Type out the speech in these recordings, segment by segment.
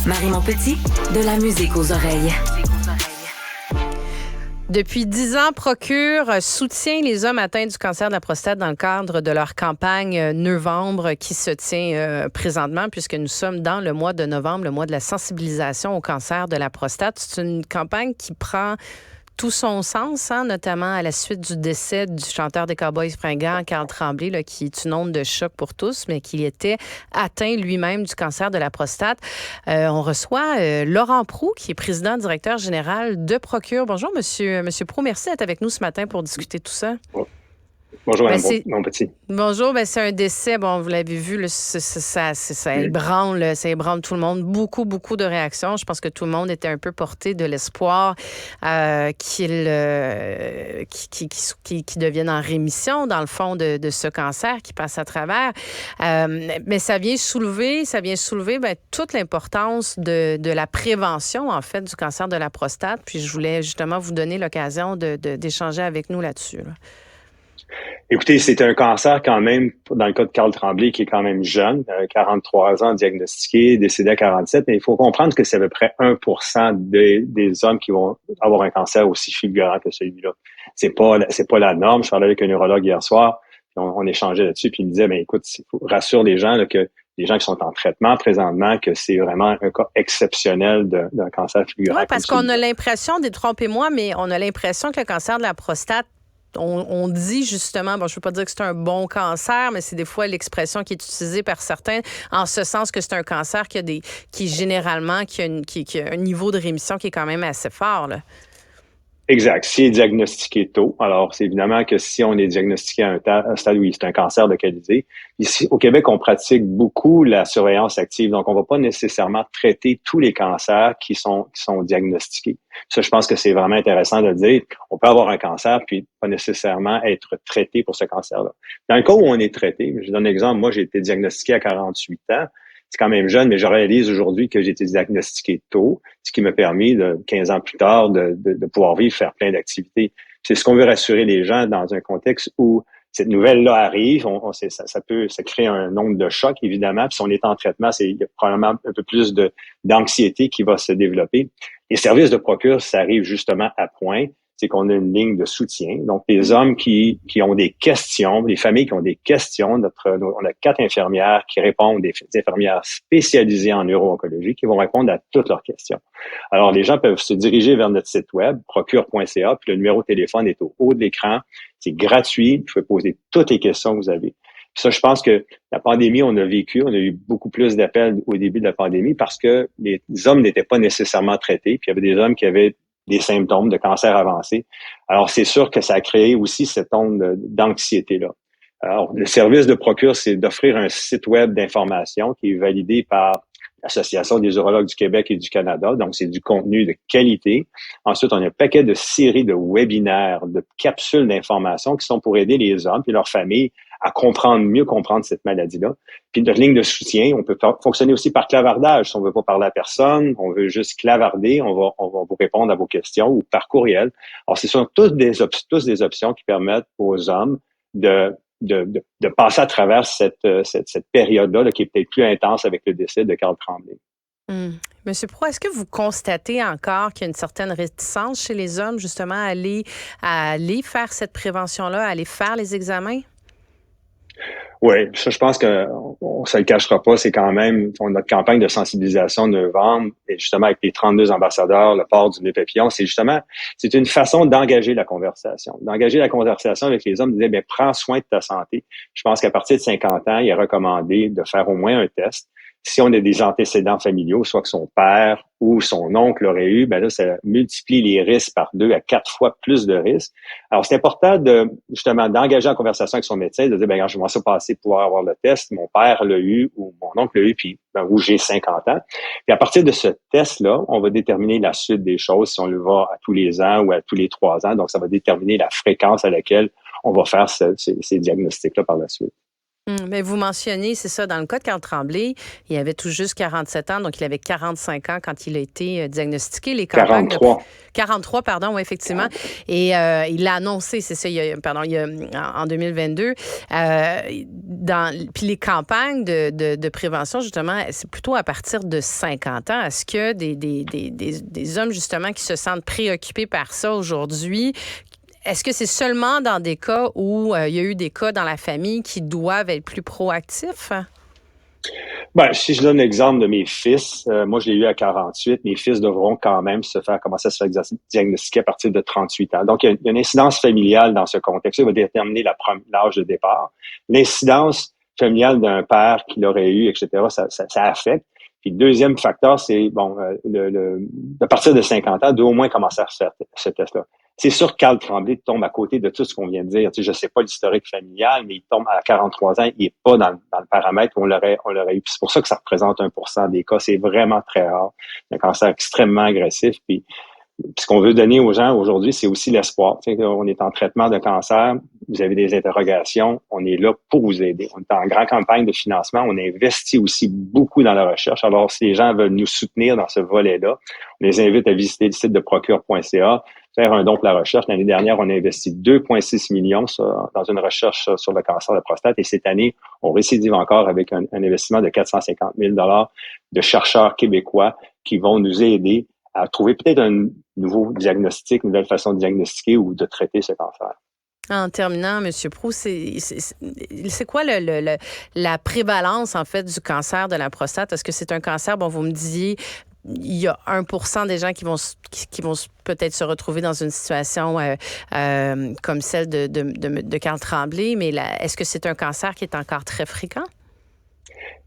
Marie Montpetit, de la musique aux oreilles. Depuis 10 ans, Procure soutient les hommes atteints du cancer de la prostate dans le cadre de leur campagne Novembre qui se tient présentement puisque nous sommes dans le mois de novembre, le mois de la sensibilisation au cancer de la prostate. C'est une campagne qui prend tout son sens, notamment à la suite du décès du chanteur des Cowboys fringants, Carl Tremblay, là, qui est une onde de choc pour tous, mais qui était atteint lui-même du cancer de la prostate. On reçoit Laurent Proulx, qui est président directeur général de Procure. Bonjour, monsieur Proulx. Merci d'être avec nous ce matin pour discuter de tout ça. Bonjour, mon petit. Bonjour, c'est un décès. Bon, vous l'avez vu, là, ça ébranle tout le monde. Beaucoup de réactions. Je pense que tout le monde était un peu porté de l'espoir qu'il devienne en rémission, dans le fond, de ce cancer qui passe à travers. Mais ça vient soulever toute l'importance de la prévention, en fait, du cancer de la prostate. Puis je voulais justement vous donner l'occasion d'échanger avec nous là-dessus. Là. Écoutez, c'est un cancer quand même, dans le cas de Carl Tremblay, qui est quand même jeune, 43 ans diagnostiqué, décédé à 47, mais il faut comprendre que c'est à peu près 1% des hommes qui vont avoir un cancer aussi fulgurant que celui-là. C'est pas la norme. Je parlais avec un neurologue hier soir, puis on échangeait là-dessus, puis il me disait, écoute, rassure les gens là, que les gens qui sont en traitement présentement, que c'est vraiment un cas exceptionnel d'un cancer fulgurant. Oui, parce qu'on a l'impression, détrompez-moi, mais on a l'impression que le cancer de la prostate, on dit justement, je ne veux pas dire que c'est un bon cancer, mais c'est des fois l'expression qui est utilisée par certains, en ce sens que c'est un cancer qui a un niveau de rémission qui est quand même assez fort, là. Exact. S'il est diagnostiqué tôt, alors c'est évidemment que si on est diagnostiqué à un stade où c'est un cancer localisé, ici au Québec, on pratique beaucoup la surveillance active, donc on va pas nécessairement traiter tous les cancers qui sont diagnostiqués. Ça, je pense que c'est vraiment intéressant de le dire. On peut avoir un cancer puis pas nécessairement être traité pour ce cancer-là. Dans le cas où on est traité, je donne un exemple, moi j'ai été diagnostiqué à 48 ans. C'est quand même jeune, mais je réalise aujourd'hui que j'ai été diagnostiqué tôt, ce qui m'a permis, 15 ans plus tard, de pouvoir vivre, faire plein d'activités. C'est ce qu'on veut rassurer les gens dans un contexte où cette nouvelle-là arrive. Ça crée un nombre de chocs, évidemment. Puis si on est en traitement, il y a probablement un peu plus d'anxiété qui va se développer. Les services de Procure, ça arrive justement à point. C'est qu'on a une ligne de soutien. Donc, les hommes qui ont des questions, les familles qui ont des questions, on a 4 infirmières qui répondent, des infirmières spécialisées en neuro-oncologie qui vont répondre à toutes leurs questions. Alors, les gens peuvent se diriger vers notre site web, procure.ca, puis le numéro de téléphone est au haut de l'écran. C'est gratuit. Vous pouvez poser toutes les questions que vous avez. Puis ça, je pense que la pandémie, on a eu beaucoup plus d'appels au début de la pandémie parce que les hommes n'étaient pas nécessairement traités, puis il y avait des hommes qui avaient des symptômes de cancer avancé. Alors, c'est sûr que ça a créé aussi cette onde d'anxiété-là. Alors, le service de Procure, c'est d'offrir un site web d'information qui est validé par l'Association des urologues du Québec et du Canada. Donc, c'est du contenu de qualité. Ensuite, on a un paquet de séries de webinaires, de capsules d'information qui sont pour aider les hommes et leurs familles à mieux comprendre cette maladie-là. Puis notre ligne de soutien, on peut fonctionner aussi par clavardage. Si on veut pas parler à personne, on veut juste clavarder, on va vous répondre à vos questions ou par courriel. Alors, ce sont tous des options qui permettent aux hommes de passer à travers cette période-là là, qui est peut-être plus intense avec le décès de Carl Tremblay. Monsieur Proulx, est-ce que vous constatez encore qu'il y a une certaine réticence chez les hommes, justement, à aller faire cette prévention-là, à aller faire les examens? Oui, ça, je pense on se le cachera pas, c'est quand même notre campagne de sensibilisation de novembre, et justement avec les 32 ambassadeurs, le port du nœud papillon, c'est une façon d'engager la conversation. D'engager la conversation avec les hommes, de dire, prends soin de ta santé. Je pense qu'à partir de 50 ans, il est recommandé de faire au moins un test. Si on a des antécédents familiaux, soit que son père ou son oncle aurait eu, là, ça multiplie les risques par 2 à 4 fois plus de risques. Alors, c'est important justement, d'engager en conversation avec son médecin, de dire, je vais ça passer pour pouvoir avoir le test. Mon père l'a eu ou mon oncle l'a eu, puis, ou j'ai 50 ans. Puis, à partir de ce test-là, on va déterminer la suite des choses, si on le va à tous les ans ou à tous les 3 ans. Donc, ça va déterminer la fréquence à laquelle on va faire ces diagnostics-là par la suite. Mais vous mentionnez, c'est ça, dans le cas de Carl Tremblay, il avait tout juste 47 ans, donc il avait 45 ans quand il a été diagnostiqué. Les campagnes 43. 43, pardon, oui, effectivement. Et il l'a annoncé, c'est ça, en 2022. Puis les campagnes de prévention, justement, c'est plutôt à partir de 50 ans. Est-ce que des hommes, justement, qui se sentent préoccupés par ça aujourd'hui, est-ce que c'est seulement dans des cas où il y a eu des cas dans la famille qui doivent être plus proactifs? Ben, si je donne l'exemple de mes fils, moi je l'ai eu à 48, mes fils devront quand même commencer à se faire diagnostiquer à partir de 38 ans. Donc, il y a une incidence familiale dans ce contexte. Ça va déterminer l'âge de départ. L'incidence familiale d'un père qui l'aurait eu, etc., ça affecte. Puis le deuxième facteur, c'est, à partir de 50 ans, d'au moins commencer à faire ce test-là. C'est sûr que Carl Tremblay tombe à côté de tout ce qu'on vient de dire. Tu sais, je sais pas l'historique familial, mais il tombe à 43 ans, il est pas dans le paramètre où on l'aurait eu. Puis c'est pour ça que ça représente 1% des cas. C'est vraiment très rare. Un cancer extrêmement agressif. Puis ce qu'on veut donner aux gens aujourd'hui, c'est aussi l'espoir. Tu sais, on est en traitement de cancer, vous avez des interrogations, on est là pour vous aider. On est en grande campagne de financement, on investit aussi beaucoup dans la recherche. Alors, si les gens veulent nous soutenir dans ce volet-là, on les invite à visiter le site de procure.ca, faire un don pour la recherche. L'année dernière, on a investi 2,6 millions dans une recherche sur le cancer de la prostate. Et cette année, on récidive encore avec un investissement de 450 000 de chercheurs québécois qui vont nous aider à trouver peut-être un nouveau diagnostic, une nouvelle façon de diagnostiquer ou de traiter ce cancer. En terminant, M. Proulx, c'est quoi la prévalence, en fait, du cancer de la prostate? Est-ce que c'est un cancer, bon, vous me disiez, il y a 1% des gens qui vont peut-être se retrouver dans une situation comme celle de Carl Tremblay, mais est-ce que c'est un cancer qui est encore très fréquent?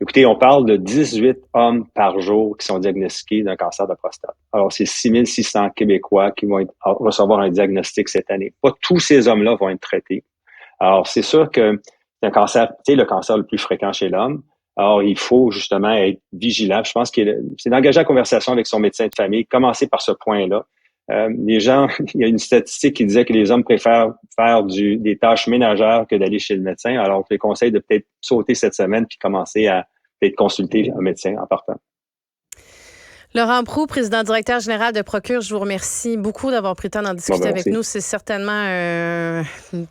Écoutez, on parle de 18 hommes par jour qui sont diagnostiqués d'un cancer de prostate. Alors, c'est 6600 Québécois qui vont recevoir un diagnostic cette année. Pas tous ces hommes-là vont être traités. Alors, c'est sûr que c'est un cancer, tu sais, le cancer le plus fréquent chez l'homme. Alors, il faut justement être vigilant. Je pense que c'est d'engager la conversation avec son médecin de famille, commencer par ce point-là. Les gens, il y a une statistique qui disait que les hommes préfèrent faire des tâches ménagères que d'aller chez le médecin. Alors, je les conseille de peut-être sauter cette semaine puis commencer à peut-être consulter un médecin en partant. Laurent Proulx, président directeur général de Procure, je vous remercie beaucoup d'avoir pris le temps d'en discuter avec nous. C'est certainement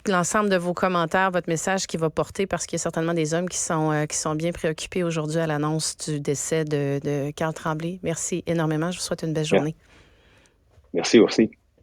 l'ensemble de vos commentaires, votre message qui va porter parce qu'il y a certainement des hommes qui sont bien préoccupés aujourd'hui à l'annonce du décès de Carl Tremblay. Merci énormément. Je vous souhaite une belle journée. Merci aussi.